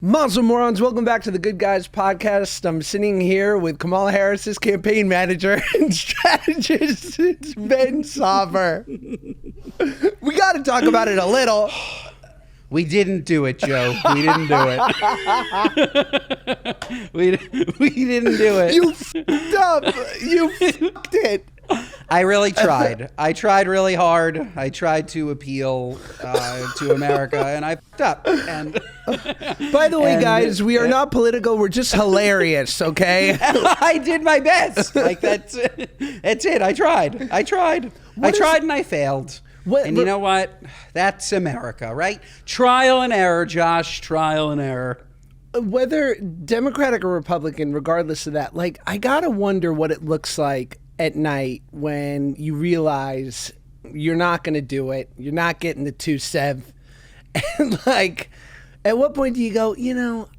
Muscle morons, welcome back to the Good Guys podcast. I'm sitting here with Kamala Harris's campaign manager and strategist. It's Ben Sauber. We got to talk about it a little. We didn't do it, Joe. We didn't do it. we didn't do it. You f***ed up. You f***ed it. I really tried. I tried really hard. I tried to appeal to America, and I f***ed up. And by the way, guys, we are not political. We're just hilarious, okay? I did my best. Like that's it. I tried. And I failed. And you know what? That's America, right? Trial and error, Josh. Trial and error. Whether Democratic or Republican, regardless of that, like, I gotta wonder what it looks like at night when you realize you're not going to do it. You're not getting the 2-7. And like, at what point do you go,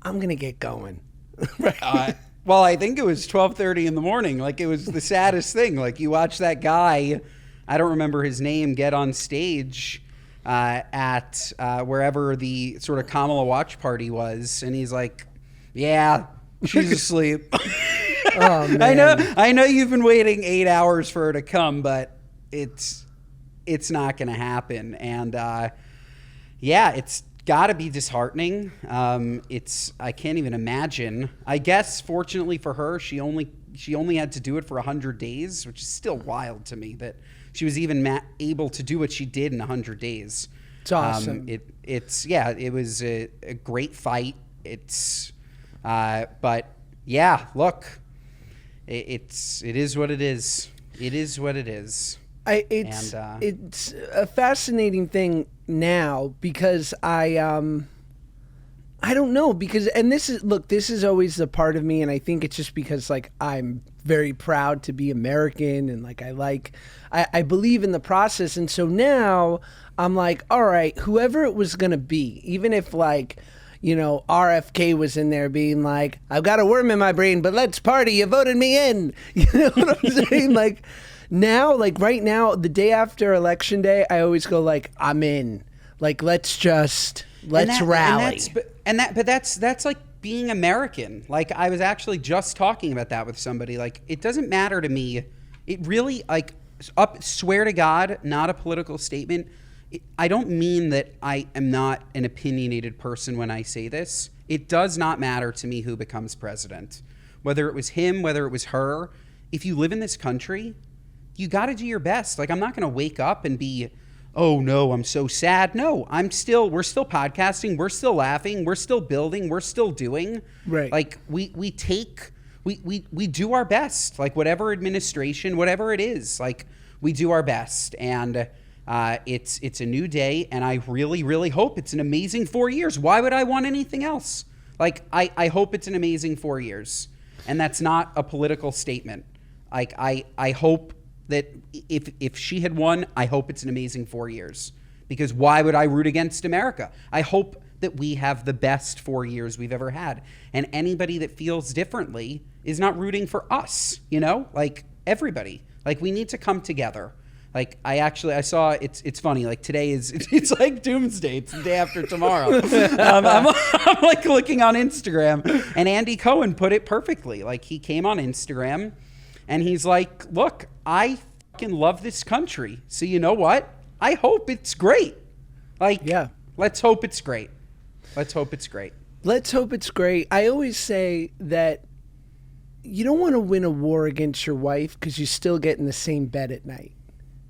I'm going to get going? Right? Well, I think it was 12:30 in the morning. Like, it was the saddest thing. Like, you watch that guy, I don't remember his name, get on stage at wherever the sort of Kamala watch party was. And he's like, yeah, she's asleep. Oh, man. I know you've been waiting 8 hours for her to come, but it's not going to happen. And it's got to be disheartening. I can't even imagine. I guess fortunately for her, she only had to do it for 100 days, which is still wild to me that she was even able to do what she did in 100 days. It's awesome. It was a great fight. But yeah, look. It is what it is. It is what it is. It's a fascinating thing now because I don't know this is always a part of me, and I think it's just because like I'm very proud to be American and like I believe in the process, and so now I'm like, all right, whoever it was gonna be, even if like, RFK was in there being like, I've got a worm in my brain, but let's party. You voted me in. You know what I'm saying? Like now, like right now, the day after election day, I always go like, I'm in. Like, let's rally. But that's like being American. Like, I was actually just talking about that with somebody. Like, it doesn't matter to me. It really, like, swear to God, not a political statement. I don't mean that I am not an opinionated person when I say this. It does not matter to me who becomes president. Whether it was him, whether it was her. If you live in this country, you got to do your best. Like, I'm not going to wake up and be, oh no, I'm so sad. No, we're still podcasting. We're still laughing. We're still building. We're still doing. Right. Like, we do our best. Like, whatever administration, whatever it is, like, we do our best. And it's a new day, and I really, really hope it's an amazing 4 years. Why would I want anything else? Like, I hope it's an amazing 4 years, and that's not a political statement. Like, I hope that if she had won, I hope it's an amazing 4 years, because why would I root against America? I hope that we have the best 4 years we've ever had, and anybody that feels differently is not rooting for us, like everybody. Like, we need to come together. Like, I saw, it's funny, like today it's like doomsday. It's the day after tomorrow. I'm like looking on Instagram, and Andy Cohen put it perfectly. Like, he came on Instagram and he's like, look, I fucking love this country. So you know what? I hope it's great. Like, yeah, let's hope it's great. Let's hope it's great. Let's hope it's great. I always say that you don't want to win a war against your wife because you still get in the same bed at night.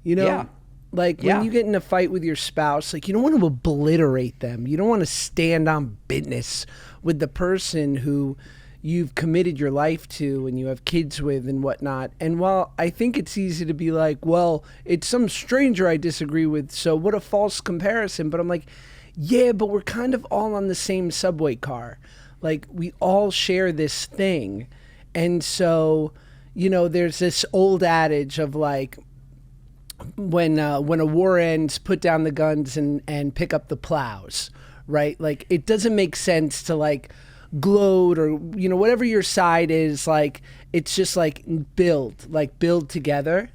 Yeah. Like when you get in a fight with your spouse, like you don't want to obliterate them. You don't want to stand on business with the person who you've committed your life to and you have kids with and whatnot. And while I think it's easy to be like, well, it's some stranger I disagree with, so what a false comparison. But I'm like, yeah, but we're kind of all on the same subway car. Like, we all share this thing. And so, there's this old adage of like, when a war ends, put down the guns and pick up the plows, right? Like, it doesn't make sense to like gloat or, whatever your side is, like, it's just like build together.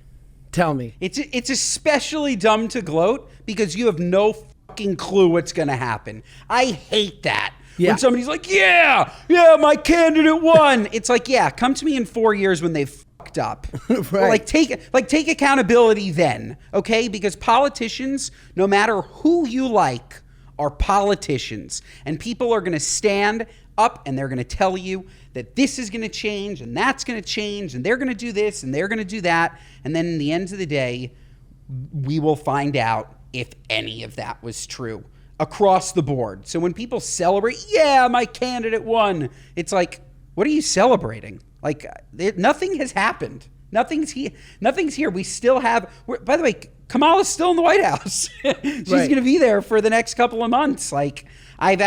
Tell me. It's especially dumb to gloat because you have no fucking clue what's going to happen. I hate that. Yeah. When somebody's like, yeah, my candidate won. It's like, yeah, come to me in 4 years when they've fucked up. Right. Well, take accountability then, okay? Because politicians, no matter who you like, are politicians. And people are going to stand up and they're going to tell you that this is going to change and that's going to change and they're going to do this and they're going to do that. And then in the end of the day, we will find out if any of that was true across the board. So when people celebrate, yeah, my candidate won, it's like, what are you celebrating? Like, nothing has happened. Nothing's here. We still have, by the way, Kamala's still in the White House. She's going to be there for the next couple of months. Like, I've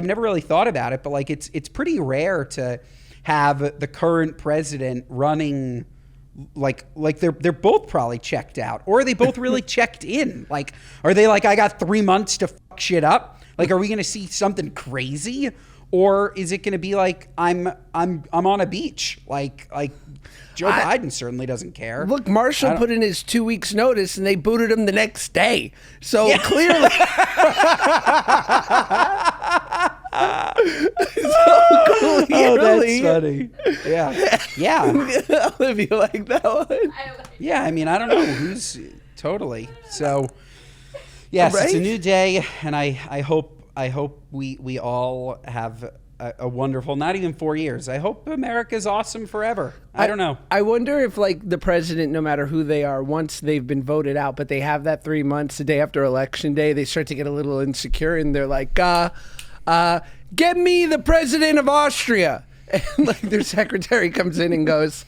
never really thought about it, but like, it's pretty rare to have the current president running like they're both probably checked out, or are they both really checked in? Like, are they like, I got 3 months to fuck shit up? Like, are we going to see something crazy, or is it going to be like I'm on a beach? Like Joe Biden certainly doesn't care. Look, Marshall put in his 2 weeks notice and they booted him the next day. So clearly. That's funny. Yeah. Olivia like that one. Yeah, I mean, I don't know who's totally. So, yes, It's a new day, and I hope we all have a wonderful, not even 4 years. I hope America's awesome forever. I don't know. I wonder if, like, the president, no matter who they are, once they've been voted out, but they have that 3 months, the day after election day, they start to get a little insecure, and they're like, get me the president of Austria. And, like, their secretary comes in and goes,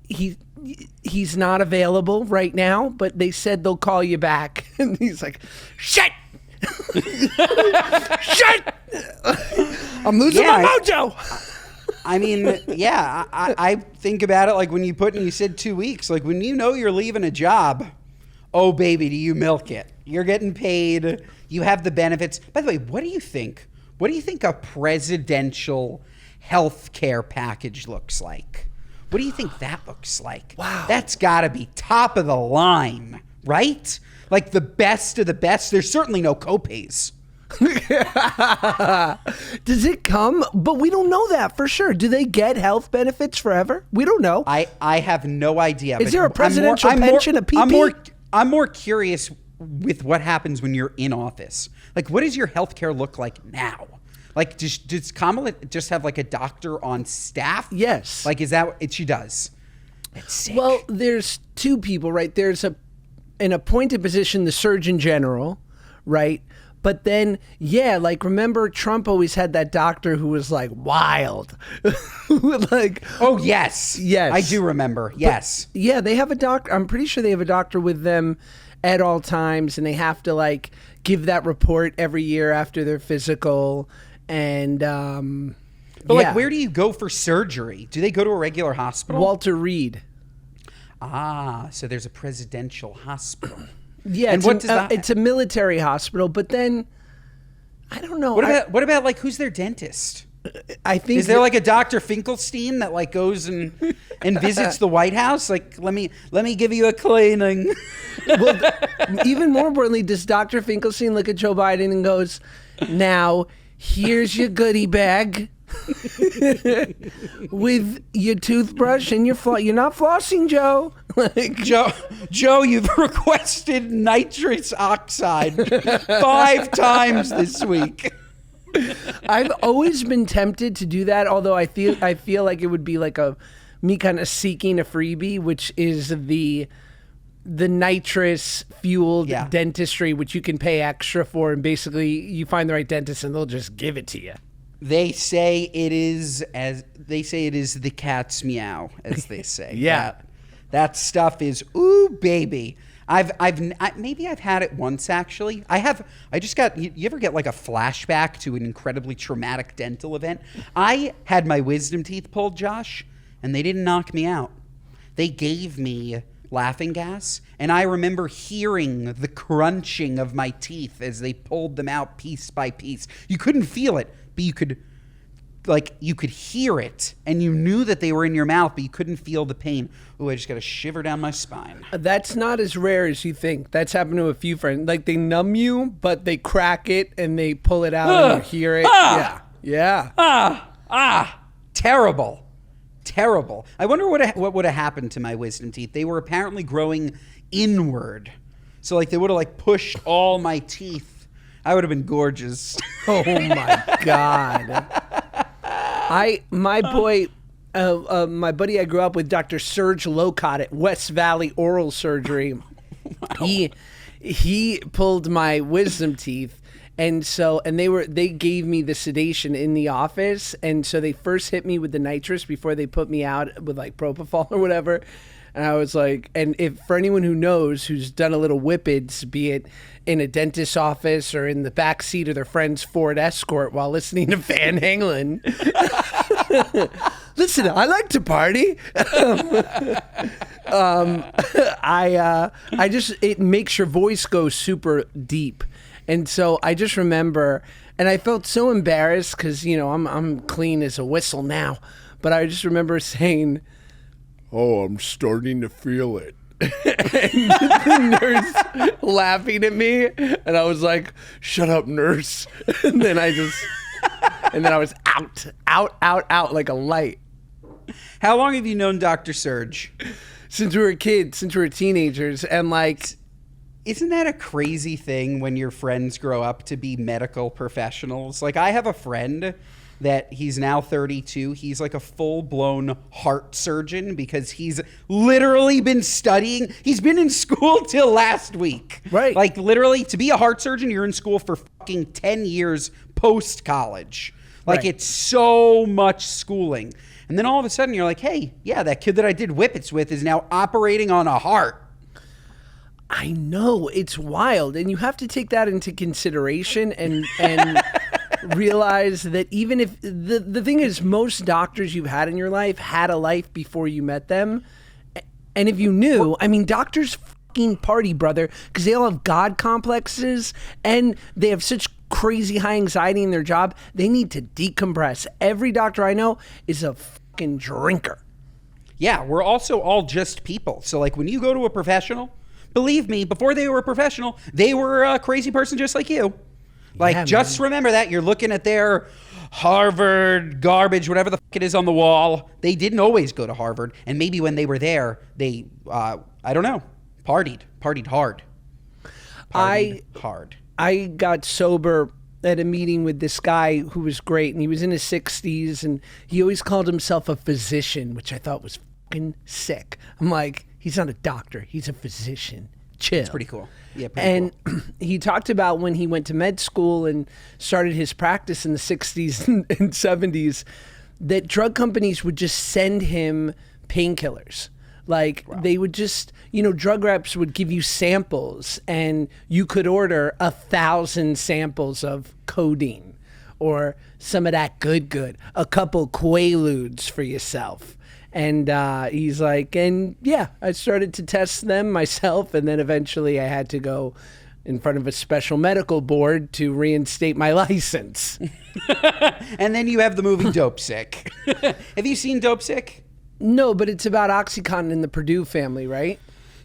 he's not available right now, but they said they'll call you back. And he's like, shit! Shit! I'm losing my mojo. I mean, yeah, I think about it like when you said 2 weeks, like when you know you're leaving a job, oh baby, do you milk it? You're getting paid, you have the benefits. By the way, what do you think? What do you think a presidential health care package looks like? What do you think that looks like? Wow. That's gotta be top of the line, right? Like the best of the best. There's certainly no copays. Does it come? But we don't know that for sure. Do they get health benefits forever? We don't know. I have no idea. Is there a presidential pension, a PP? I'm more curious with what happens when you're in office. Like, what does your healthcare look like now? Like, does Kamala just have like a doctor on staff? Yes. Like, is that what she does? It's sick. Well, there's two people, right? There's an appointed position, the Surgeon General, right? But then, yeah, like, remember Trump always had that doctor who was like wild. Like, oh, yes. Yes. I do remember. Yes. But, yeah, they have a doctor. I'm pretty sure they have a doctor with them at all times, and they have to like give that report every year after their physical. And, but like, where do you go for surgery? Do they go to a regular hospital? Walter Reed. Ah, so there's a presidential hospital. Yeah, and what does that? It's a military hospital, but then I don't know. What about like who's their dentist? I think is there like a Dr. Finkelstein that like goes and visits the White House? Like, let me give you a cleaning. Well, even more importantly, does Dr. Finkelstein look at Joe Biden and goes, "Now here's your goodie bag." With your toothbrush and you're not flossing, Joe. Like, Joe, you've requested nitrous oxide 5 times this week. I've always been tempted to do that, although I feel like it would be like me kind of seeking a freebie, which is the nitrous fueled dentistry, which you can pay extra for, and basically you find the right dentist and they'll just give it to you. They say it is the cat's meow, as they say. Yeah, that stuff is ooh baby. Maybe I've had it once actually. I just got. You ever get like a flashback to an incredibly traumatic dental event? I had my wisdom teeth pulled, Josh, and they didn't knock me out. They gave me laughing gas, and I remember hearing the crunching of my teeth as they pulled them out piece by piece. You couldn't feel it, but you could hear it, and you knew that they were in your mouth, but you couldn't feel the pain. Ooh, I just got a shiver down my spine. That's not as rare as you think. That's happened to a few friends. Like, they numb you, but they crack it and they pull it out and you hear it. Yeah. Terrible. I wonder what would have happened to my wisdom teeth. They were apparently growing inward. So like they would have like pushed all my teeth. I would have been gorgeous. Oh my God. My buddy I grew up with, Dr. Serge Locott at West Valley Oral Surgery. Wow. He pulled my wisdom teeth. And they gave me the sedation in the office. And so they first hit me with the nitrous before they put me out with like propofol or whatever. And I was like, and if for anyone who knows, who's done a little whippets, be it in a dentist's office or in the back seat of their friend's Ford Escort while listening to Van Halen. Listen, I like to party. It makes your voice go super deep. And so I just remember, and I felt so embarrassed because, you know, I'm clean as a whistle now. But I just remember saying, "Oh, I'm starting to feel it." And the nurse laughing at me. And I was like, "Shut up, nurse." And then I was out like a light. How long have you known Dr. Serge? Since we were kids, since we were teenagers. And like, isn't that a crazy thing when your friends grow up to be medical professionals? Like I have a friend that he's now 32. He's like a full-blown heart surgeon because he's literally been studying. He's been in school till last week. Right. Like literally to be a heart surgeon, you're in school for fucking 10 years post-college. Like It's so much schooling. And then all of a sudden you're like, hey, yeah, that kid that I did whippets with is now operating on a heart. I know, it's wild, and you have to take that into consideration and realize that even if the thing is, most doctors you've had in your life had a life before you met them, and if you knew, I mean, doctors fucking party, brother, because they all have God complexes and they have such crazy high anxiety in their job. They need to decompress. Every doctor I know is a fucking drinker. Yeah, we're also all just people. So like when you go to a professional, believe me, before they were a professional, they were a crazy person just like you. Like, just remember that. You're looking at their Harvard garbage, whatever the fuck it is on the wall. They didn't always go to Harvard. And maybe when they were there, they, I don't know, partied hard. Hard. I got sober at a meeting with this guy who was great, and he was in his 60s, and he always called himself a physician, which I thought was fucking sick. I'm like, he's not a doctor, he's a physician. Chill. It's pretty cool. Yeah, pretty cool. He talked about when he went to med school and started his practice in the 60s and 70s, that drug companies would just send him painkillers. Like, they would just, you know, drug reps would give you samples, and you could order 1,000 samples of codeine or some of that good, a couple Quaaludes for yourself. And he's like, and yeah, I started to test them myself, and then eventually I had to go in front of a special medical board to reinstate my license. And then you have the movie Dope Sick. Have you seen Dope Sick? No, but it's about OxyContin and the Purdue family, right?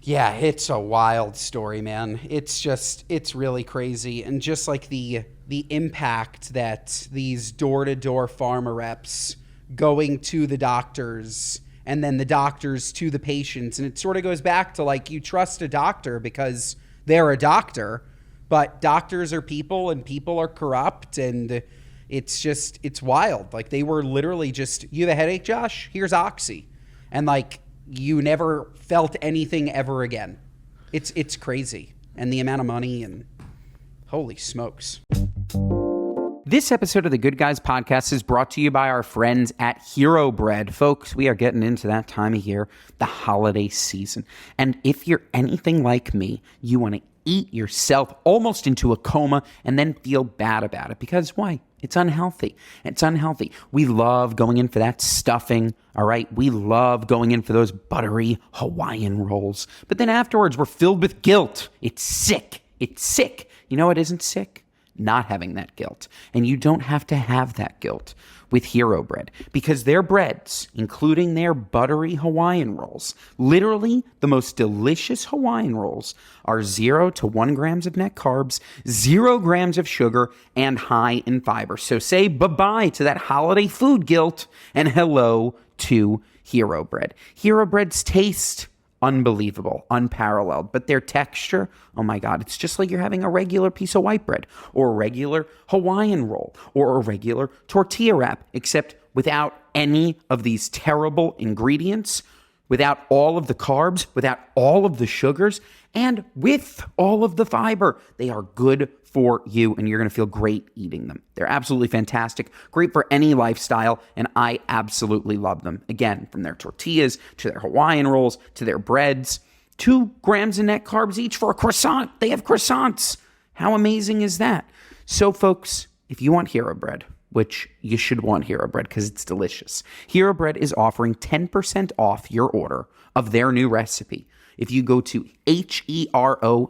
Yeah, it's a wild story, man. It's really crazy. And just like the impact that these door-to-door pharma reps going to the doctors and then the doctors to the patients. And it sort of goes back to like, you trust a doctor because they're a doctor, but doctors are people and people are corrupt, and it's wild. Like, they were literally just, you have a headache, Josh? Here's Oxy. And like, you never felt anything ever again. It's crazy. And the amount of money, and holy smokes. This episode of the Good Guys Podcast is brought to you by our friends at Hero Bread. Folks, we are getting into that time of year, the holiday season. And if you're anything like me, you want to eat yourself almost into a coma and then feel bad about it. Because why? It's unhealthy. It's unhealthy. We love going in for that stuffing, all right? We love going in for those buttery Hawaiian rolls. But then afterwards, we're filled with guilt. It's sick. It's sick. You know what isn't sick? not having that guilt. And you don't have to have that guilt with Hero Bread, because their breads, including their buttery Hawaiian rolls, literally the most delicious Hawaiian rolls, are 0 to 1 grams of net carbs, 0 grams of sugar, and high in fiber. So say bye-bye to that holiday food guilt and hello to Hero Bread. Hero Bread's taste, unbelievable, unparalleled, but their texture, oh my God, it's just like you're having a regular piece of white bread or a regular Hawaiian roll or a regular tortilla wrap, except without any of these terrible ingredients, without all of the carbs, without all of the sugars, and with all of the fiber. They are good for you, and you're going to feel great eating them. They're absolutely fantastic, great for any lifestyle, and I absolutely love them. Again, from their tortillas to their Hawaiian rolls to their breads, 2 grams of net carbs each for a croissant. They have croissants. How amazing is that? So, folks, if you want Hero Bread, which you should want Hero Bread because it's delicious, Hero Bread is offering 10% off your order of their new recipe if you go to hero.co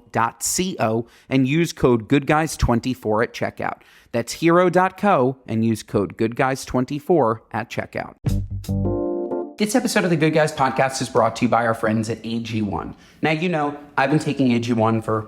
and use code GoodGuys24 at checkout. That's hero.co and use code GoodGuys24 at checkout. This episode of the Good Guys podcast is brought to you by our friends at AG1. Now, you know, I've been taking AG1 for,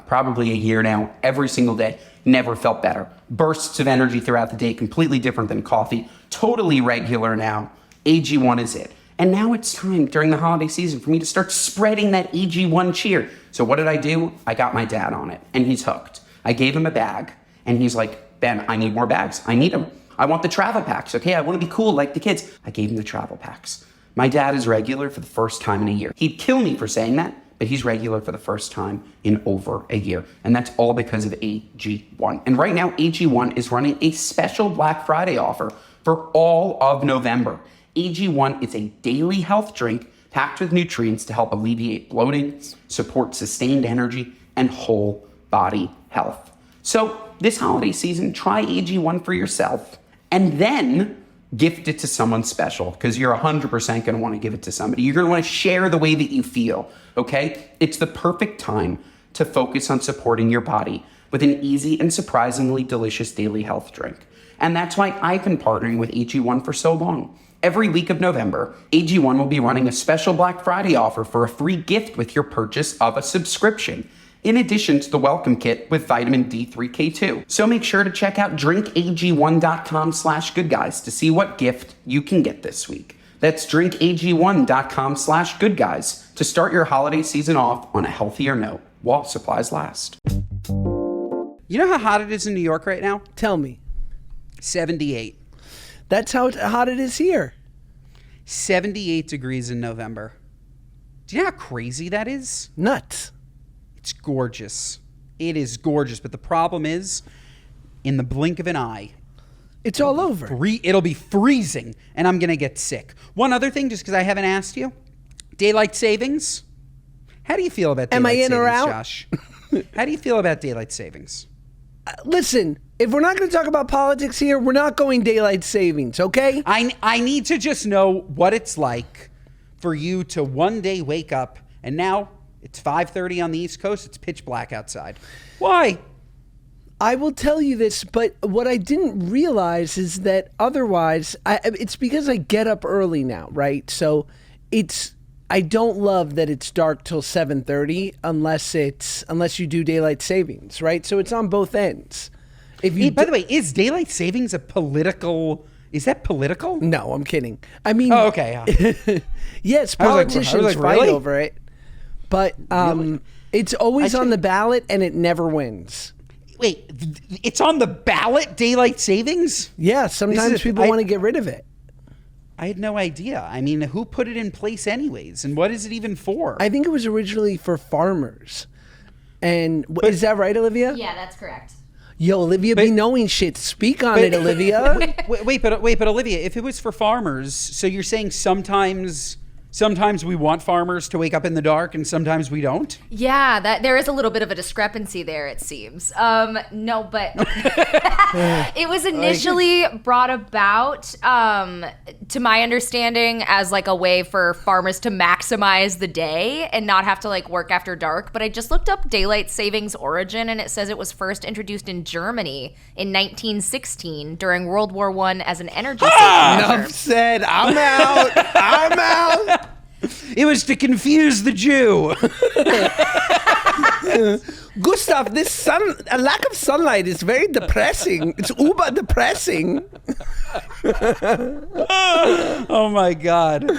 probably a year now, every single day. Never felt better. Bursts of energy throughout the day, completely different than coffee. Totally regular now. AG1 is it. And now it's time during the holiday season for me to start spreading that AG1 cheer. So what did I do? I got my dad on it, and he's hooked. I gave him a bag, and he's like, Ben, I need more bags. I need them. I want the travel packs, okay? I want to be cool like the kids. I gave him the travel packs. My dad is regular for the first time in a year. He'd kill me for saying that, but he's regular for the first time in over a year. And that's all because of AG1. And right now, AG1 is running a special Black Friday offer for all of November. AG1 is a daily health drink packed with nutrients to help alleviate bloating, support sustained energy, and whole body health. So this holiday season, try AG1 for yourself and then gift it to someone special, because you're 100% going to want to give it to somebody. You're going to want to share the way that you feel, okay? It's the perfect time to focus on supporting your body with an easy and surprisingly delicious daily health drink. And that's why I've been partnering with AG1 for so long. Every week of November, AG1 will be running a special Black Friday offer for a free gift with your purchase of a subscription, in addition to the welcome kit with Vitamin D3K2. So make sure to check out drinkag1.com/goodguys to see what gift you can get this week. That's drinkag1.com/goodguys to start your holiday season off on a healthier note while supplies last. You know how hot it is in New York right now? Tell me. 78. That's how hot it is here. 78 degrees in November. Do you know how crazy that is? Nuts. It's gorgeous. It is gorgeous. But the problem is, in the blink of an eye, It's all over. It'll be freezing, and I'm going to get sick. One other thing, just because I haven't asked you. Daylight savings. How do you feel about Am I daylight in or savings, out? Josh? How do you feel about daylight savings? Listen, if we're not going to talk about politics here, we're not going daylight savings, okay? I need to just know what it's like for you to one day wake up, and now it's 5:30 on the East Coast. It's pitch black outside. Why? I will tell you this, but what I didn't realize is that otherwise, it's because I get up early now, right? So I don't love that it's dark till 7:30 unless you do daylight savings, right? So it's on both ends. By the way, is daylight savings is that political? No, I'm kidding. I mean, oh, okay. yes, I was politicians like, fight really? over it, but it's always on the ballot and it never wins. Wait, it's on the ballot, daylight savings? Yeah, sometimes people want to get rid of it. I had no idea. I mean, who put it in place anyways? And what is it even for? I think it was originally for farmers. And is that right, Olivia? Yeah, that's correct. Yo, Olivia be knowing shit. Speak on it, Olivia. Wait, but Olivia, if it was for farmers, so you're saying sometimes sometimes we want farmers to wake up in the dark and sometimes we don't? Yeah, that there is a little bit of a discrepancy there, it seems. No, but it was initially brought about, to my understanding, as like a way for farmers to maximize the day and not have to like work after dark. But I just looked up daylight savings origin, and it says it was first introduced in Germany in 1916 during World War I as an energy saving measure. Enough said. I'm out. I'm out. It was to confuse the Jew. Gustav, a lack of sunlight is very depressing. It's uber depressing. Oh my God.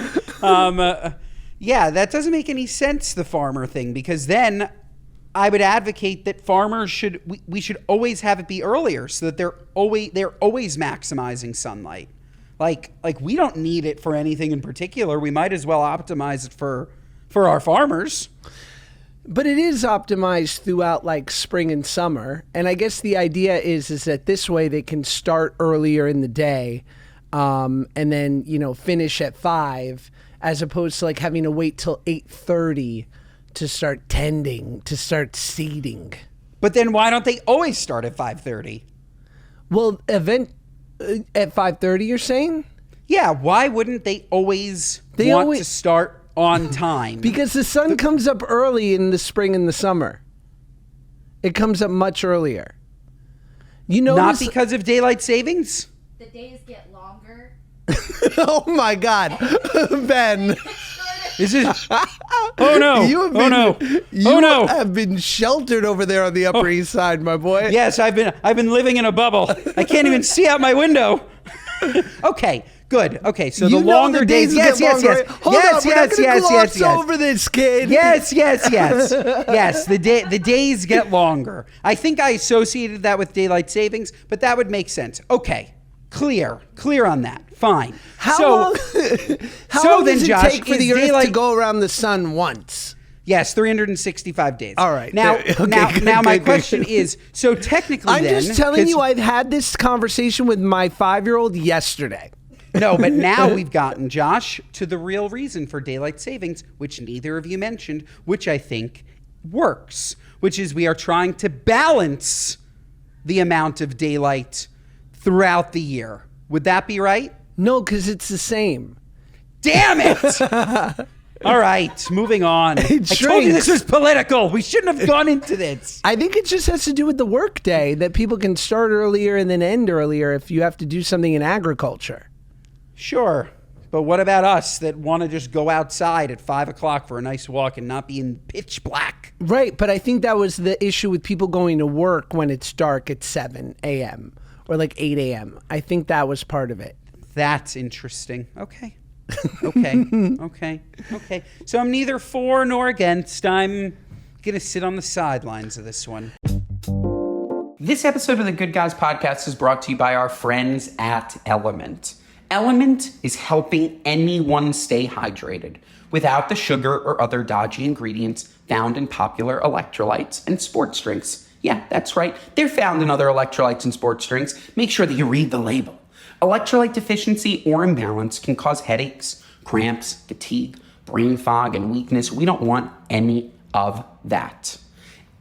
Yeah, that doesn't make any sense, the farmer thing, because then I would advocate that farmers we should always have it be earlier so that they're always maximizing sunlight. Like we don't need it for anything in particular. We might as well optimize it for our farmers. But it is optimized throughout like spring and summer. And I guess the idea is that this way they can start earlier in the day and then, finish at 5 as opposed to like having to wait till 8:30 to start tending, to start seeding. But then why don't they always start at 5:30? Well, at 5:30, you're saying? Yeah, why wouldn't they always want to start on time? Because the sun comes up early in the spring and the summer. It comes up much earlier. Not because of daylight savings? The days get longer. Oh my God, Ben. This is. Oh no! You have been sheltered over there on the Upper East Side, my boy. Yes, I've been living in a bubble. I can't even see out my window. Okay, good. Okay, so the longer days. Yes. Hold on, we're not gonna gloss over this, kid. Yes. Yes, the days get longer. I think I associated that with daylight savings, but that would make sense. Okay, clear on that. Fine. How long does it take for the Earth to go around the sun once? Yes, 365 days. All right. Now, my question is, so technically I'm just telling you, I've had this conversation with my 5-year-old yesterday. No, but now we've gotten, Josh, to the real reason for daylight savings, which neither of you mentioned, which I think works, which is we are trying to balance the amount of daylight throughout the year. Would that be right? No, because it's the same. Damn it! All right, moving on. I told you this was political. We shouldn't have gone into this. I think it just has to do with the work day, that people can start earlier and then end earlier if you have to do something in agriculture. Sure, but what about us that want to just go outside at 5 o'clock for a nice walk and not be in pitch black? Right, but I think that was the issue with people going to work when it's dark at 7 a.m. or like 8 a.m. I think that was part of it. That's interesting. Okay. So I'm neither for nor against. I'm going to sit on the sidelines of this one. This episode of the Good Guys podcast is brought to you by our friends at LMNT. LMNT is helping anyone stay hydrated without the sugar or other dodgy ingredients found in popular electrolytes and sports drinks. Yeah, that's right. They're found in other electrolytes and sports drinks. Make sure that you read the label. Electrolyte deficiency or imbalance can cause headaches, cramps, fatigue, brain fog, and weakness. We don't want any of that.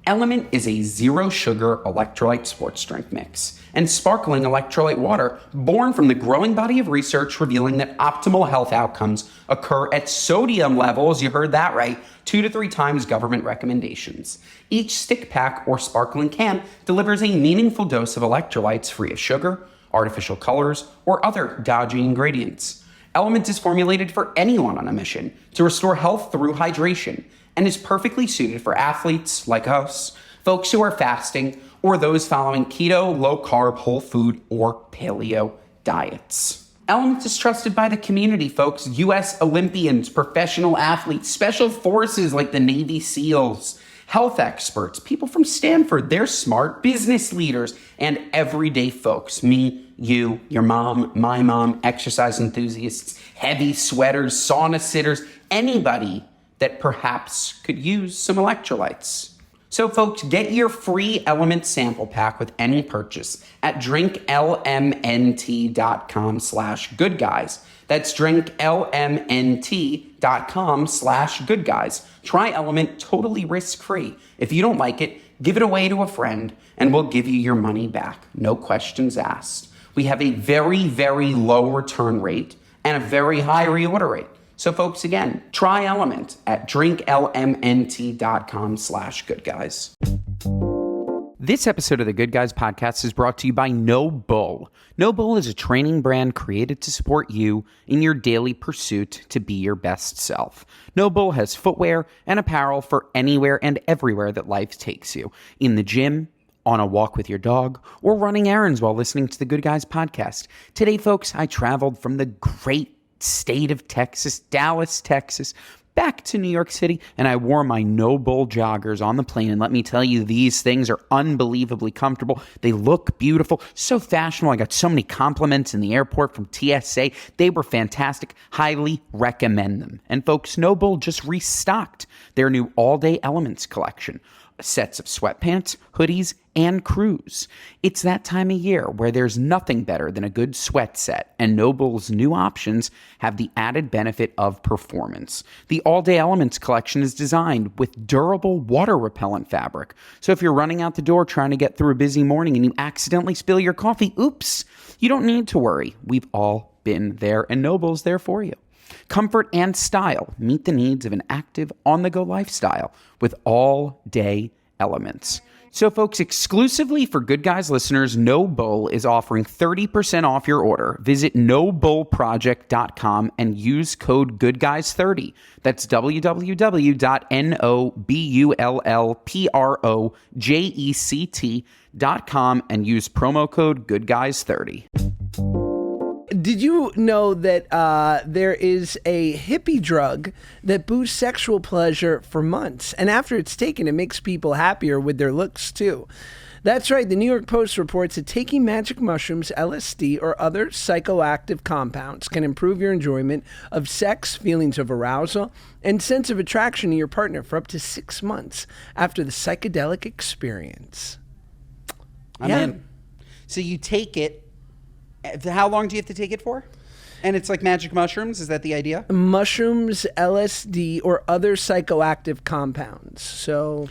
LMNT is a zero-sugar electrolyte sports drink mix and sparkling electrolyte water born from the growing body of research revealing that optimal health outcomes occur at sodium levels, you heard that right, 2 to 3 times government recommendations. Each stick pack or sparkling can delivers a meaningful dose of electrolytes free of sugar, artificial colors, or other dodgy ingredients. LMNT is formulated for anyone on a mission to restore health through hydration and is perfectly suited for athletes like us, folks who are fasting, or those following keto, low-carb, whole food, or paleo diets. LMNT is trusted by the community, folks. U.S. Olympians, professional athletes, special forces like the Navy SEALs, health experts, people from Stanford, they're smart, business leaders, and everyday folks. Me, you, your mom, my mom, exercise enthusiasts, heavy sweaters, sauna sitters, anybody that perhaps could use some electrolytes. So folks, get your free LMNT Sample Pack with any purchase at drinklmnt.com/goodguys. That's drinklmnt.com/goodguys. Try LMNT totally risk-free. If you don't like it, give it away to a friend, and we'll give you your money back. No questions asked. We have a very, very low return rate and a very high reorder rate. So folks, again, try LMNT at drinklmnt.com/goodguys. This episode of the Good Guys podcast is brought to you by No Bull. No Bull is a training brand created to support you in your daily pursuit to be your best self. No Bull has footwear and apparel for anywhere and everywhere that life takes you. In the gym, on a walk with your dog, or running errands while listening to the Good Guys podcast. Today, folks, I traveled from the great state of Texas, Dallas, Texas, back to New York City, and I wore my No Bull joggers on the plane, and let me tell you, these things are unbelievably comfortable. They look beautiful, so fashionable. I got so many compliments in the airport from TSA. They were fantastic. Highly recommend them. And folks, No Bull just restocked their new all-day Elements collection. Sets of sweatpants, hoodies, and crews. It's that time of year where there's nothing better than a good sweat set, and No Bull's new options have the added benefit of performance. The All Day Elements collection is designed with durable water-repellent fabric. So if you're running out the door trying to get through a busy morning and you accidentally spill your coffee, oops, you don't need to worry. We've all been there, and No Bull's there for you. Comfort and style meet the needs of an active, on-the-go lifestyle with all-day Elements. So folks, exclusively for Good Guys listeners, No Bull is offering 30% off your order. Visit nobullproject.com and use code GoodGuys30. That's www.nobullproject.com and use promo code GoodGuys30. Did you know that there is a hippie drug that boosts sexual pleasure for months? And after it's taken, it makes people happier with their looks, too. That's right. The New York Post reports that taking magic mushrooms, LSD, or other psychoactive compounds can improve your enjoyment of sex, feelings of arousal, and sense of attraction to your partner for up to 6 months after the psychedelic experience. I'm in. So you take it. How long do you have to take it for? And it's like magic mushrooms? Is that the idea? Mushrooms, LSD, or other psychoactive compounds. So,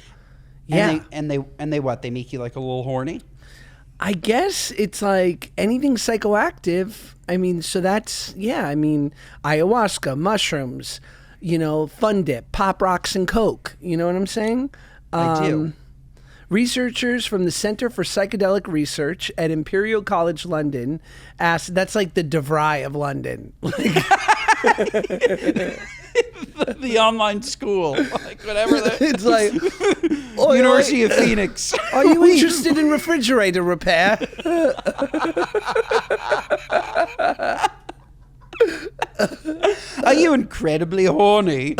yeah. And they what? They make you like a little horny? I guess it's like anything psychoactive. I mean, so that's, yeah. I mean, ayahuasca, mushrooms, Fun Dip, Pop Rocks and Coke. You know what I'm saying? I do. Researchers from the Center for Psychedelic Research at Imperial College London asked, that's like the DeVry of London. The online school, like whatever. It's like University of Phoenix. Are you interested in refrigerator repair? Are you incredibly horny?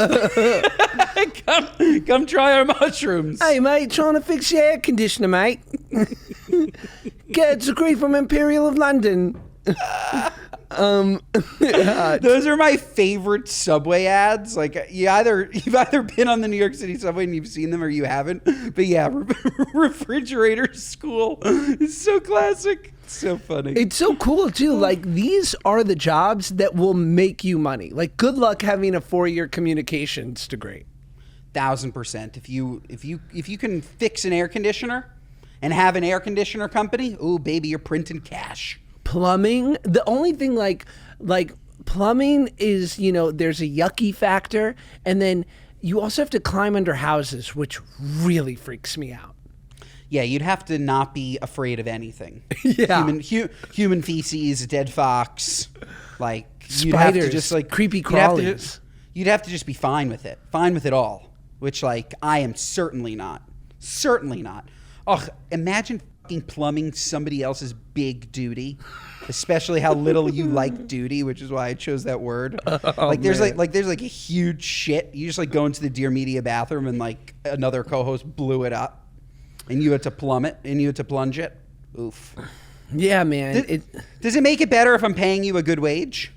Come try our mushrooms. Hey, mate, trying to fix your air conditioner, mate. Get a degree from Imperial of London. Those are my favorite subway ads. Like you've either been on the New York City subway and you've seen them, or you haven't. But yeah, refrigerator school is so classic. It's so funny. It's so cool too. Like these are the jobs that will make you money. Like good luck having a 4-year communications degree. 1000%. If you can fix an air conditioner and have an air conditioner company, ooh baby, you're printing cash. Plumbing, the only thing like plumbing is, there's a yucky factor, and then you also have to climb under houses, which really freaks me out. Yeah, you'd have to not be afraid of anything. Yeah. Human feces, a dead fox, like spiders, you'd have to just like creepy crawlies. You'd have to just be fine with it all, which like I am certainly not. Oh, imagine fucking plumbing somebody else's big duty, especially how little you like duty, which is why I chose that word. There's a huge shit. You just like go into the Dear Media bathroom and like another co-host blew it up. And you had to plumb it, and you had to plunge it. Oof. Yeah, man. Does it make it better if I'm paying you a good wage?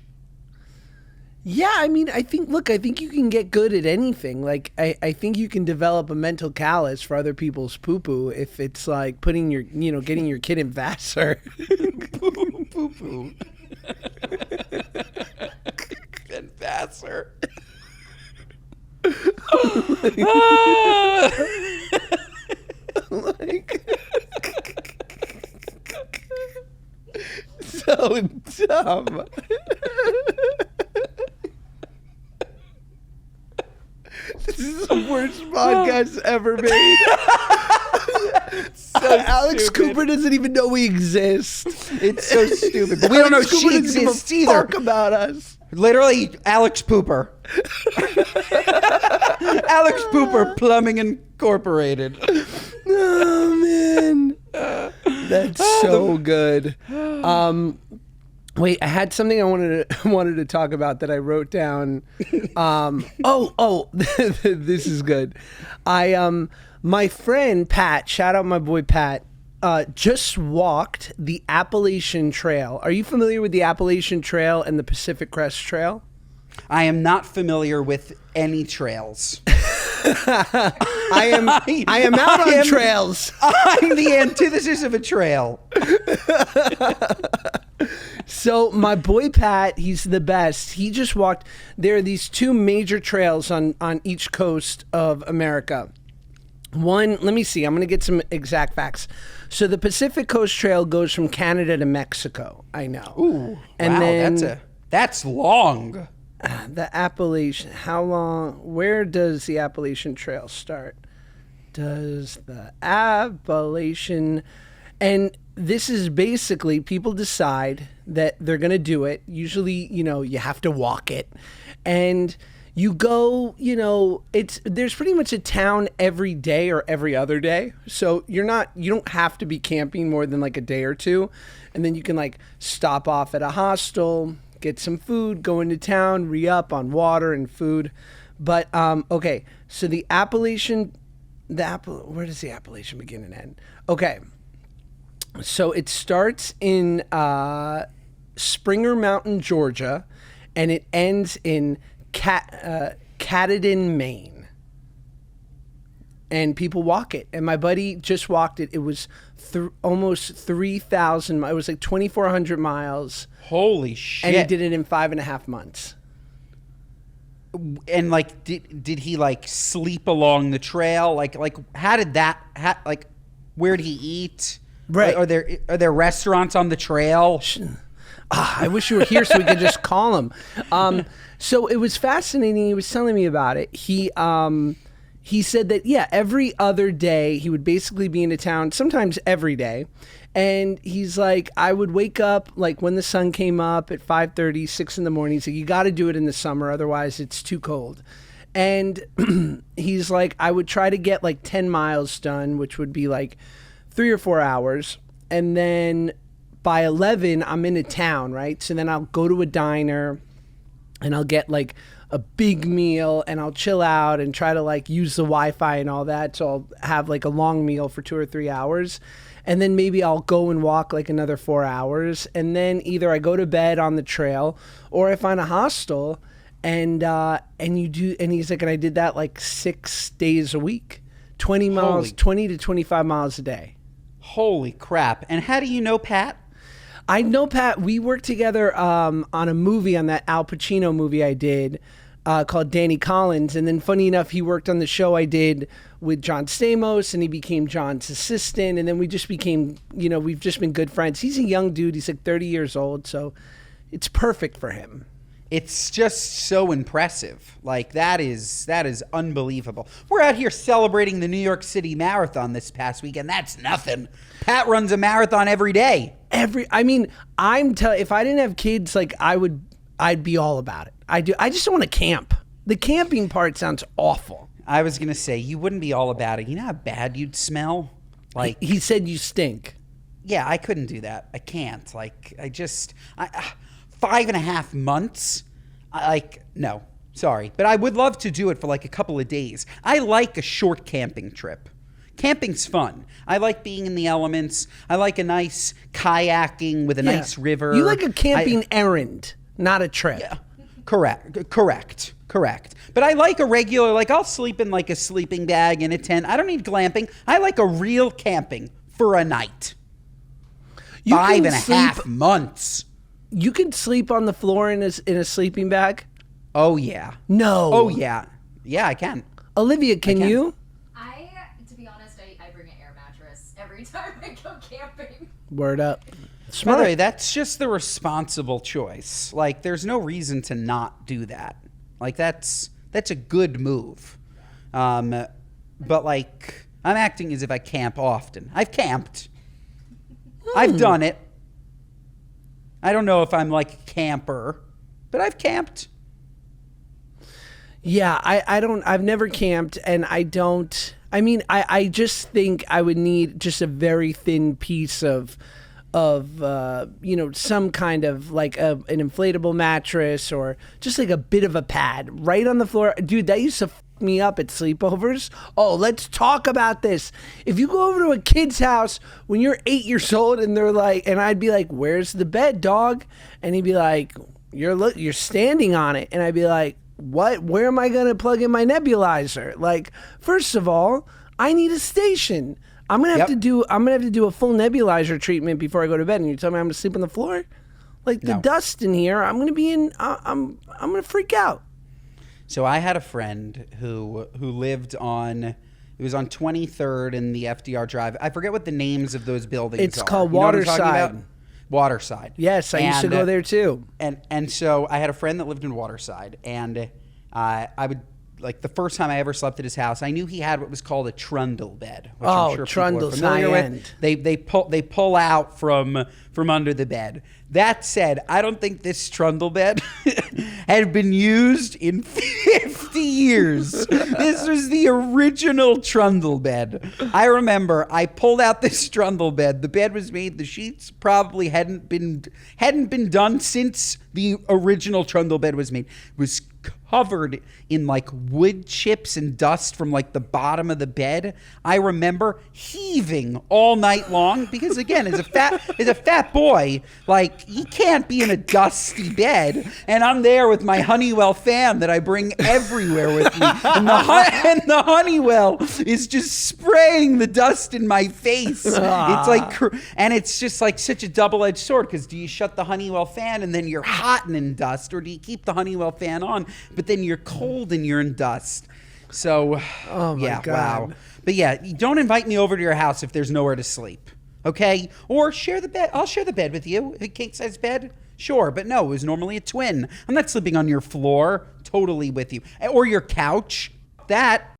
Yeah, I mean, I think you can get good at anything. Like, I think you can develop a mental callus for other people's poo-poo if it's like getting your kid in Vassar. Poo-poo. And Vassar. So dumb. This is the worst podcast ever made. Alex stupid. Cooper doesn't even know we exist. It's so stupid. But we don't know Alex she Cooper doesn't give a exists either. fuck about us. Literally, Alex Pooper. Alex Pooper Plumbing Incorporated. Oh man, that's so good. Wait, I had something I wanted to talk about that I wrote down. This is good. My friend Pat, shout out my boy Pat, just walked the Appalachian Trail. Are you familiar with the Appalachian Trail and the Pacific Crest Trail? I am not familiar with any trails. I am out on trails. I'm the antithesis of a trail. So my boy Pat, he's the best. He just walked. There are these two major trails on each coast of America. One, let me see. I'm going to get some exact facts. So the Pacific Coast Trail goes from Canada to Mexico. I know. Ooh, and wow, then that's long. the Appalachian. How long? Where does the Appalachian Trail start? Does the Appalachian? And this is basically people decide that they're going to do it. Usually, you have to walk it. And you go, there's pretty much a town every day or every other day. So you don't have to be camping more than like a day or two. And then you can like stop off at a hostel, get some food, go into town, re-up on water and food. But, okay. So the Appalachian, where does the Appalachian begin and end? Okay. So it starts in Springer Mountain, Georgia, and it ends in Catadin, Maine. And people walk it. And my buddy just walked it. It was almost 3,000. It was like 2,400 miles. Holy shit. And he did it in 5.5 months. And like, did he like sleep along the trail? Like how did that, where'd he eat? Right. Are there restaurants on the trail? I wish you were here so we could just call him. So it was fascinating. He was telling me about it. He said that, every other day he would basically be in a town, sometimes every day. And he's like, I would wake up like when the sun came up at 5:30, 6 in the morning. He's like, you got to do it in the summer. Otherwise it's too cold. And he's like, I would try to get like 10 miles done, which would be like 3 or 4 hours. And then by 11, I'm in a town, right? So then I'll go to a diner and I'll get like a big meal and I'll chill out and try to like use the Wi-Fi and all that. So I'll have like a long meal for 2 or 3 hours. And then maybe I'll go and walk like another 4 hours. And then either I go to bed on the trail or I find a hostel and he's like, and I did that like 6 days a week, 20 miles, 20 to 25 miles a day. Holy crap. And how do you know Pat? I know Pat. We worked together on a movie, on that Al Pacino movie I did called Danny Collins. And then funny enough, he worked on the show I did with John Stamos and he became John's assistant. And then we just became, we've just been good friends. He's a young dude. He's like 30 years old. So it's perfect for him. It's just so impressive. Like that is unbelievable. We're out here celebrating the New York City Marathon this past weekend. That's nothing. Pat runs a marathon every day. If I didn't have kids, like I'd be all about it. I just don't want to camp. The camping part sounds awful. I was gonna say you wouldn't be all about it. You know how bad you'd smell? Like he said you stink. Yeah, I couldn't do that. I can't. Like 5.5 months. No, sorry. But I would love to do it for like a couple of days. I like a short camping trip. Camping's fun. I like being in the elements. I like a nice kayaking with a nice river. You like a camping errand, not a trip. Yeah. Correct. But I like a regular, like I'll sleep in like a sleeping bag in a tent. I don't need glamping. I like a real camping for a night. You 5.5 months. You can sleep on the floor in a sleeping bag? Oh, yeah. No. Oh, yeah. Yeah, I can. Olivia, can you? To be honest, I bring an air mattress every time I go camping. Word up. By Smart. the way, that's just the responsible choice. Like, there's no reason to not do that. Like, that's a good move. But, like, I'm acting as if I camp often. I've camped. I've done it. I don't know if I'm like a camper, but I've camped. Yeah, I've never camped, and I just think I would need just a very thin piece of some kind of like an inflatable mattress or just like a bit of a pad right on the floor. Dude, that used to f me up at sleepovers. Oh, let's talk about this. If you go over to a kid's house when you're 8 years old and they're like, and I'd be like, "Where's the bed, dog?" And he'd be like, "You're standing on it." And I'd be like, "What? Where am I gonna plug in my nebulizer?" Like, first of all, I need a station. I'm gonna have to do a full nebulizer treatment before I go to bed. And you tell me I'm gonna sleep on the floor? Like the dust in here, I'm gonna freak out. So I had a friend who lived on, it was on 23rd and the FDR Drive. I forget what the names of those buildings are. It's called You know what I'm talking Waterside. about? Waterside. Yes, I used to go there too. And so I had a friend that lived in Waterside, and I would, like, the first time I ever slept at his house, I knew he had what was called a trundle bed, which I'm sure people are trundle's familiar high-end. with. They pull out from under the bed. That said, I don't think this trundle bed had been used in 50 years. This was the original trundle bed. I remember I pulled out this trundle bed. The bed was made. The sheets probably hadn't been done since the original trundle bed was made. It was covered in like wood chips and dust from like the bottom of the bed. I remember heaving all night long because, again, as a fat boy, like, you can't be in a dusty bed. And I'm there with my Honeywell fan that I bring everywhere with me, and the Honeywell is just spraying the dust in my face. It's like, and it's just like such a double-edged sword, because do you shut the Honeywell fan and then you're hot and in dust, or do you keep the Honeywell fan on but then you're cold and you're in dust? So, Oh my yeah, God. wow. But yeah, don't invite me over to your house if there's nowhere to sleep, okay? Or share the bed. I'll share the bed with you. A king-size bed, sure. But no, it was normally a twin. I'm not sleeping on your floor, totally with you. Or your couch. That.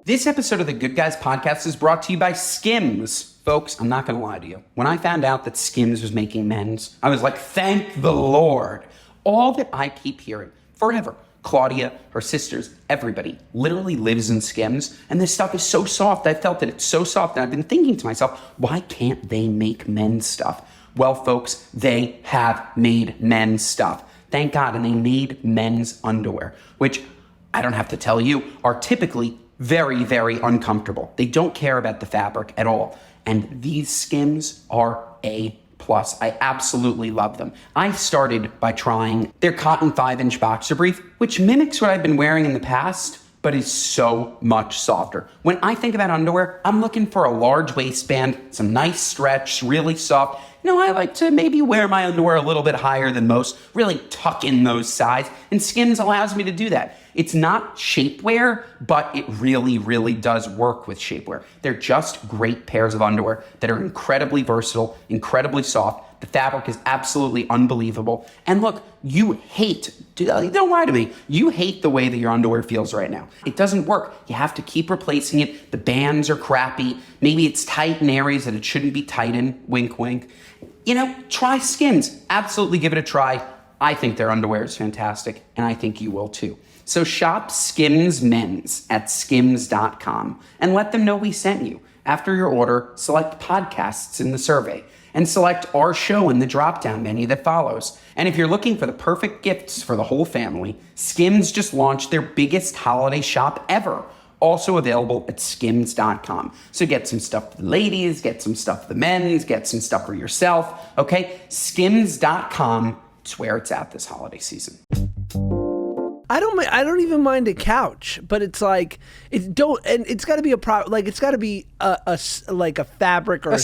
This episode of the Good Guys podcast is brought to you by SKIMS. Folks, I'm not going to lie to you. When I found out that SKIMS was making men's, I was like, thank the Lord. All that I keep hearing forever, Claudia, her sisters, everybody literally lives in SKIMS, and this stuff is so soft. I felt that it's so soft, and I've been thinking to myself, why can't they make men's stuff? Well, folks, they have made men's stuff. Thank God, and they made men's underwear, which I don't have to tell you, are typically very, very uncomfortable. They don't care about the fabric at all. And these SKIMS are A+. I absolutely love them. I started by trying their cotton 5-inch boxer brief, which mimics what I've been wearing in the past, but is so much softer. When I think about underwear, I'm looking for a large waistband, some nice stretch, really soft. You know, I like to maybe wear my underwear a little bit higher than most, really tuck in those sides, and SKIMS allows me to do that. It's not shapewear, but it really, really does work with shapewear. They're just great pairs of underwear that are incredibly versatile, incredibly soft. The fabric is absolutely unbelievable. And look, you hate, don't lie to me, you hate the way that your underwear feels right now. It doesn't work. You have to keep replacing it. The bands are crappy. Maybe it's tight in areas that it shouldn't be tight in. Wink, wink. You know, try SKIMS. Absolutely give it a try. I think their underwear is fantastic, and I think you will too. So shop SKIMS Mens at skims.com and let them know we sent you. After your order, select podcasts in the survey and select our show in the drop-down menu that follows. And if you're looking for the perfect gifts for the whole family, SKIMS just launched their biggest holiday shop ever. Also available at skims.com. So get some stuff for the ladies, get some stuff for the men's, get some stuff for yourself, okay? Skims.com, it's where it's at this holiday season. I don't even mind a couch, but it's like it's got to be it's got to be like a fabric or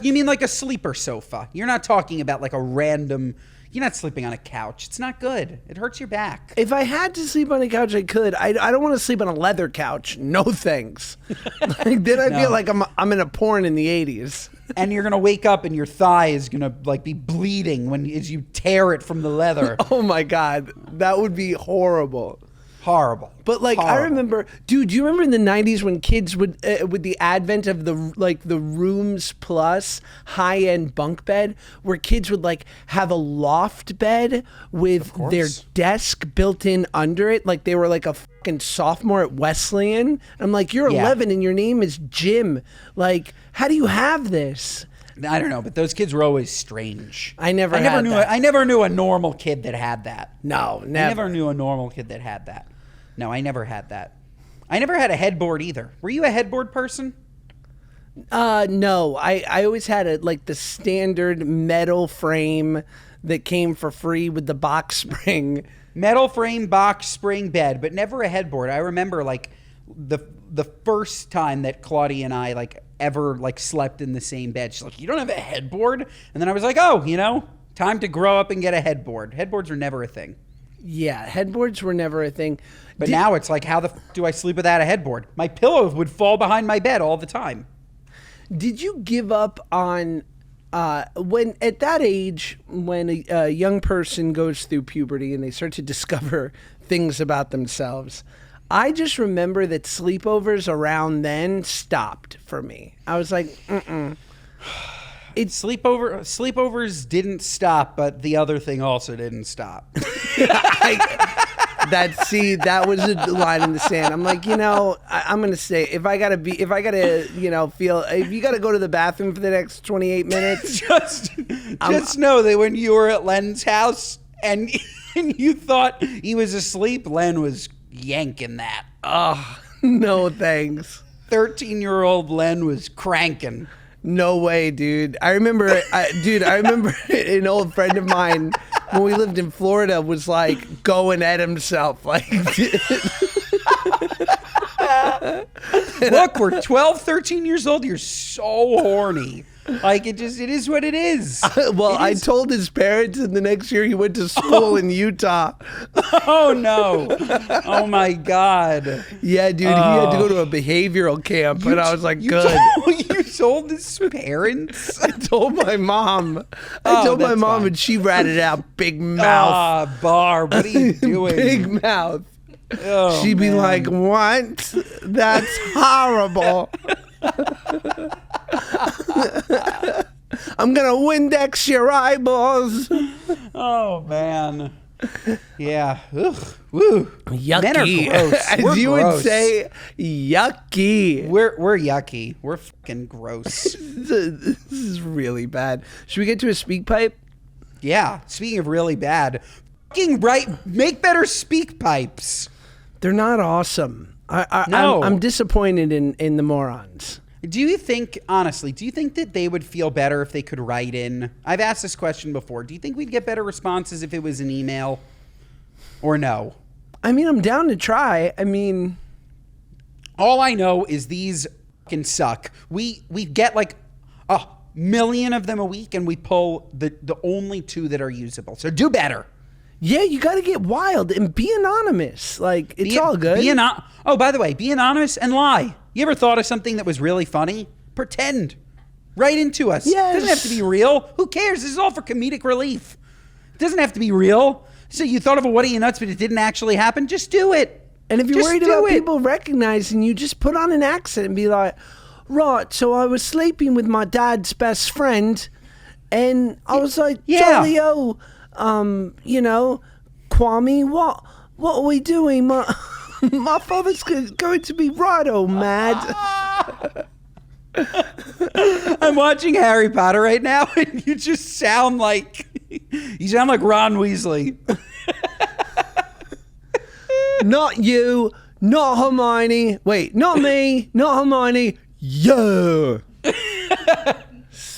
you mean like a sleeper sofa? You're not talking about like a random. You're not sleeping on a couch. It's not good. It hurts your back. If I had to sleep on a couch, I could. I don't want to sleep on a leather couch. No thanks. Like, then I feel like I'm in a porn in the 80s. And you're gonna wake up and your thigh is gonna like be bleeding as you tear it from the leather. Oh my God, that would be horrible. Horrible. But like Horrible. I remember, dude. Do you remember in the '90s when kids would, with the advent of the Rooms Plus high-end bunk bed, where kids would like have a loft bed with their desk built in under it, like they were like a fucking sophomore at Wesleyan. I'm like, you're 11 and your name is Jim. Like, how do you have this? I don't know, but those kids were always strange. I never knew a normal kid that had that. No, never. I never knew a normal kid that had that. No, I never had that. I never had a headboard either. Were you a headboard person? No. I always had the standard metal frame that came for free with the box spring. Metal frame, box spring bed, but never a headboard. I remember like the first time that Claudia and I ever slept in the same bed. She's like, "You don't have a headboard?" And then I was like, "Oh, time to grow up and get a headboard." Headboards were never a thing. Yeah, headboards were never a thing. But now it's like, how the f do I sleep without a headboard? My pillow would fall behind my bed all the time. Did you give up on when at that age, when a young person goes through puberty and they start to discover things about themselves? I just remember that sleepovers around then stopped for me. I was like, Sleepovers didn't stop, but the other thing also didn't stop. That was a line in the sand. I'm like, I'm gonna say if you gotta go to the bathroom for the next 28 minutes, just know that when you were at Len's house and you thought he was asleep, Len was yanking that. Oh, no thanks. 13-year-old Len was cranking. No way, dude. I remember an old friend of mine when we lived in Florida was like going at himself. Like, look, we're 12, 13 years old. You're so horny. Like, it is what it is. Well, I told his parents, and the next year he went to school in Utah. Oh, no. Oh, my God. Yeah, dude, he had to go to a behavioral camp, and I was like, good. You told his parents? I told my mom. I told my mom, and she ratted out big mouth. Barb, what are you doing? Big mouth. Oh, She'd be like, what? That's horrible. I'm gonna Windex your eyeballs. Oh man, yeah. Ugh. Woo. Yucky. Men are gross. As We're you gross. would say, yucky. We're yucky. We're fucking gross. This is really bad. Should we get to a speak pipe? Yeah. Speaking of really bad, fucking right. Make better SpeakPipes. They're not awesome. No. I'm disappointed in the morons. Do you think that they would feel better if they could write in? I've asked this question before. Do you think we'd get better responses if it was an email or no? I mean, I'm down to try. I mean, all I know is these fucking suck. We get like 1 million of them a week, and we pull the only 2 that are usable. So do better. Yeah, you got to get wild and be anonymous. Like, it's all good. Oh, by the way, be anonymous and lie. You ever thought of something that was really funny? Pretend. Write into us. Yes. It doesn't have to be real. Who cares? This is all for comedic relief. It doesn't have to be real. So you thought of a what are you nuts, but it didn't actually happen? Just do it. And if you're Just worried do about it. people recognizing you, just put on an accent and be like, right, so I was sleeping with my dad's best friend, and I was like, Yeah. Jolly-o, Kwame, what are we doing? My father's going to be right mad. I'm watching Harry Potter right now, and you just sound like Ron Weasley. Not you, not Hermione. Wait, not me, not Hermione. Yeah.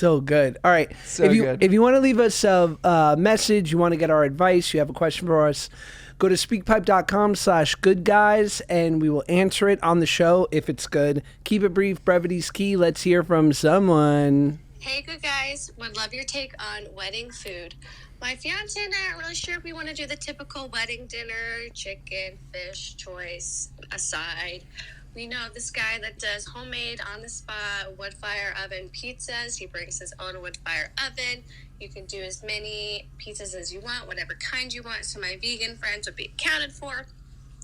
So good. All right. So if you good. if you want to leave us a message, you want to get our advice, you have a question for us, go to speakpipe.com/goodguys and we will answer it on the show if it's good. Keep it brief. Brevity's key. Let's hear from someone. Hey, good guys. Would love your take on wedding food. My fiance and I aren't really sure if we want to do the typical wedding dinner, chicken, fish, choice, aside. We know this guy that does homemade, on-the-spot, wood-fire oven pizzas. He brings his own wood-fire oven. You can do as many pizzas as you want, whatever kind you want, so my vegan friends would be accounted for.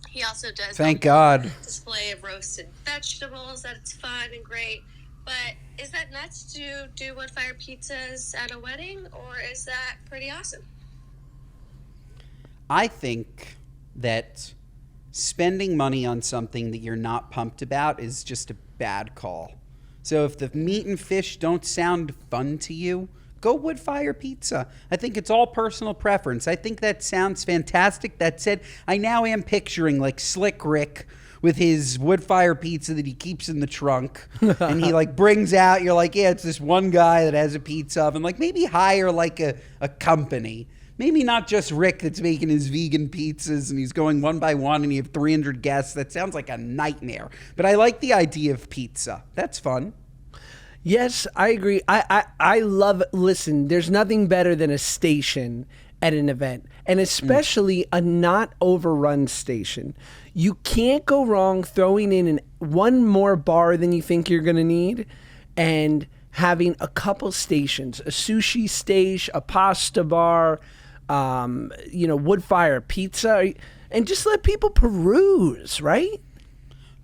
He also does Thank God. display of roasted vegetables. That's fun and great. But is that nuts to do wood-fire pizzas at a wedding, or is that pretty awesome? I think that spending money on something that you're not pumped about is just a bad call. So if the meat and fish don't sound fun to you, go wood-fire pizza. I think it's all personal preference. I think that sounds fantastic. That said, I now am picturing like Slick Rick with his wood-fire pizza that he keeps in the trunk, and he like brings out, you're like, yeah, it's this one guy that has a pizza oven. Like maybe hire like a company. Maybe not just Rick that's making his vegan pizzas and he's going one by one and you have 300 guests. That sounds like a nightmare. But I like the idea of pizza. That's fun. Yes, I agree. I love, listen, there's nothing better than a station at an event, and especially a not overrun station. You can't go wrong throwing in one more bar than you think you're going to need and having a couple stations, a sushi station, a pasta bar, wood-fire pizza, and just let people peruse, right?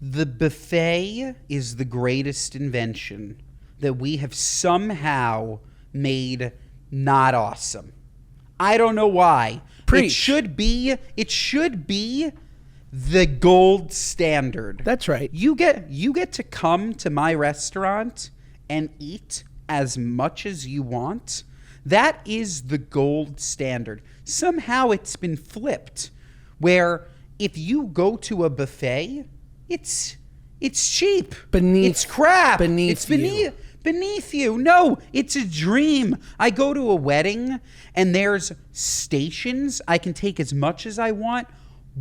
The buffet is the greatest invention that we have somehow made not awesome. I don't know why. Preach. It should be the gold standard. That's right. You get to come to my restaurant and eat as much as you want. That is the gold standard. Somehow it's been flipped where if you go to a buffet, it's cheap. It's crap. Beneath you. No, it's a dream. I go to a wedding and there's stations. I can take as much as I want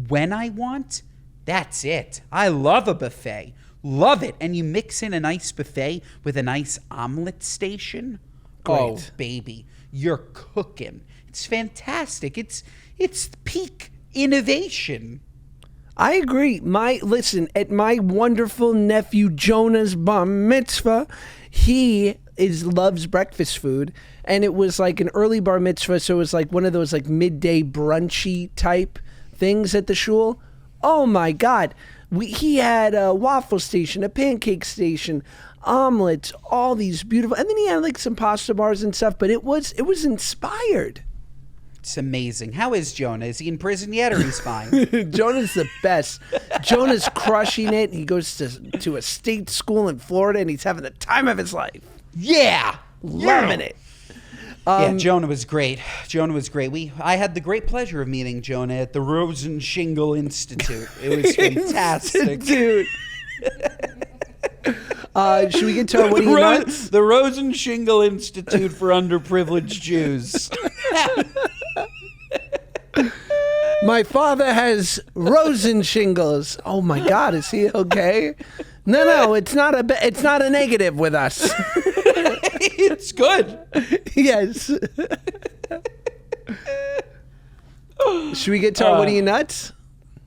when I want. That's it. I love a buffet. Love it. And you mix in a nice buffet with a nice omelet station. Great. Oh, baby. You're cooking. It's fantastic. It's peak innovation. I agree. At my wonderful nephew Jonah's bar mitzvah, he loves breakfast food, and it was like an early bar mitzvah, so it was like one of those like midday brunchy type things at the shul. Oh my God. He had a waffle station, a pancake station, omelets, all these beautiful, and then he had like some pasta bars and stuff, but it was inspired. It's amazing. How is Jonah? Is he in prison yet, or he's fine? Jonah's the best. Jonah's crushing it. He goes to a state school in Florida, and he's having the time of his life. Yeah. Loving it. Jonah was great. I had the great pleasure of meeting Jonah at the Rosen Shingle Institute. It was fantastic. Dude. Should we get to our what do you nuts? The Rosen Shingle Institute for Underprivileged Jews. My father has Rosen shingles. Oh my God, is he okay? No, it's not a negative with us. It's good. Yes. Should we get to our what are you nuts?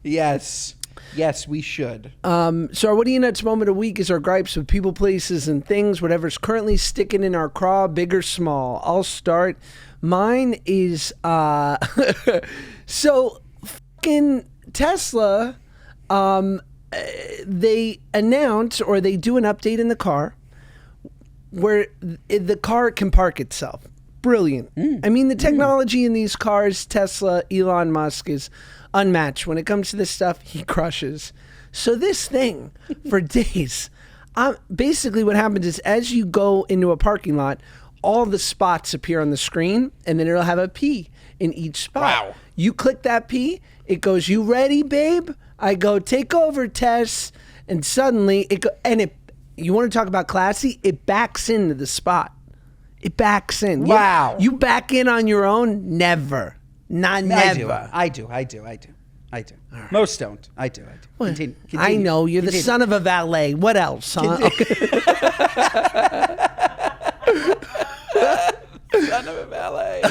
Yes, we should. So our what are you nuts moment of the week is our gripes with people, places, and things, whatever's currently sticking in our craw, big or small. I'll start. Mine is so fucking Tesla. They announce, or they do an update in the car where the car can park itself. Brilliant. I mean, the technology in these cars, Tesla, Elon Musk, is unmatched. When it comes to this stuff, he crushes. So this thing, for days, basically what happens is as you go into a parking lot, all the spots appear on the screen, and then it'll have a P in each spot. Wow. You click that P, it goes, "You ready, babe?" I go, "Take over, Tess." And suddenly, you want to talk about classy? It backs into the spot. it backs in. Wow. You back in on your own? Never. Never. I do. Right. Most don't. I do. Continue. I know. You're the Continue. son of a valet. What else, huh? Son of a valet.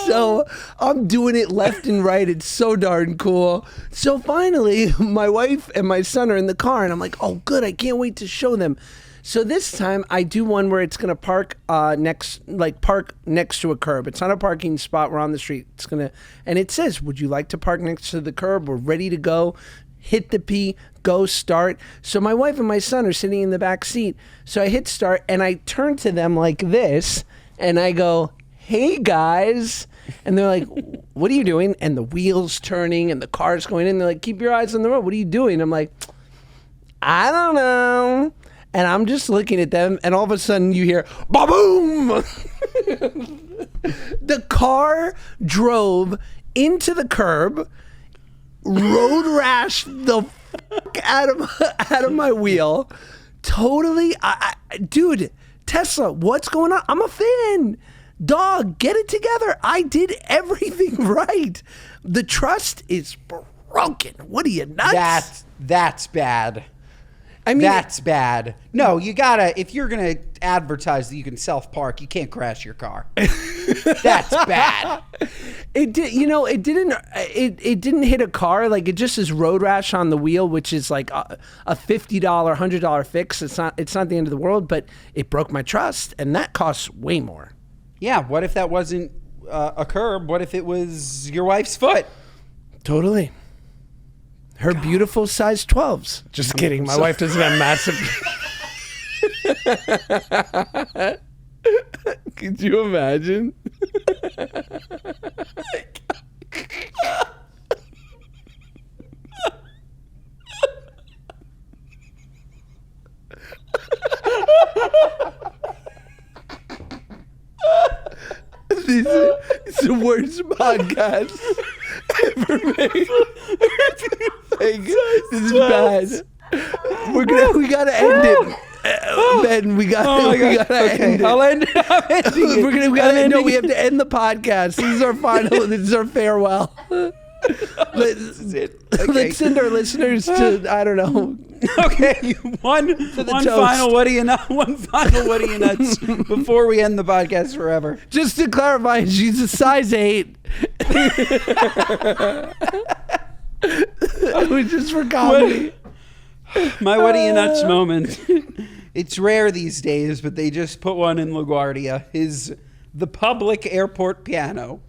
So I'm doing it left and right. It's so darn cool. So finally, my wife and my son are in the car, and I'm like, oh, good. I can't wait to show them. So this time I do one where it's gonna park next to a curb. It's not a parking spot. We're on the street. It's gonna, and it says, "Would you like to park next to the curb? We're ready to go." Hit the P, go start. So my wife and my son are sitting in the back seat. So I hit start and I turn to them like this, and I go, "Hey guys," and they're like, "What are you doing?" And the wheels turning and the car's going in. They're like, "Keep your eyes on the road. What are you doing?" I'm like, "I don't know." And I'm just looking at them, and all of a sudden you hear, ba-boom! The car drove into the curb, road rash the fuck out of my wheel. Totally, dude, Tesla, what's going on? I'm a fan. Dog, get it together. I did everything right. The trust is broken. What are you, nuts? That's bad. I mean, that's bad. No, you gotta, if you're gonna advertise that you can self-park, you can't crash your car. That's bad. It did, it didn't hit a car. Like, it just is road rash on the wheel, which is like a $50, $100 fix. It's not the end of the world, but it broke my trust, and that costs way more. Yeah, what if that wasn't a curb? What if it was your wife's foot? Totally. Her beautiful size 12s. Just kidding. My wife doesn't have massive. Could you imagine? It's the worst podcast ever made. Like, this is bad. We gotta end it. Ben, we gotta end it. I'll end it. We have to end the podcast. This is our final. This is our farewell. This is it. Okay. Let's send our listeners to, I don't know. Okay, one final what do you nuts before we end the podcast forever. Just to clarify, she's a size 8. It was just for comedy. My what do you nuts moment. It's rare these days, but they just put one in LaGuardia. The public airport piano.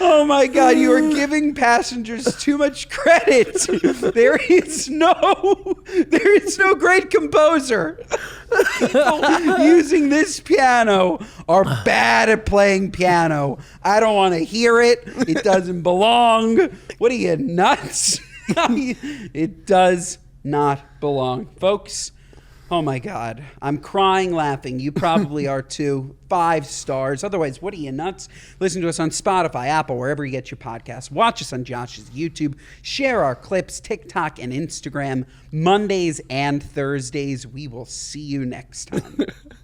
Oh my God, you are giving passengers too much credit. There is no great composer. People using this piano are bad at playing piano. I don't want to hear it. It doesn't belong. What are you, nuts? It does not belong. Folks, oh my God. I'm crying laughing. You probably are too. 5 stars. Otherwise, what are you, nuts? Listen to us on Spotify, Apple, wherever you get your podcasts. Watch us on Josh's YouTube. Share our clips, TikTok and Instagram, Mondays and Thursdays. We will see you next time.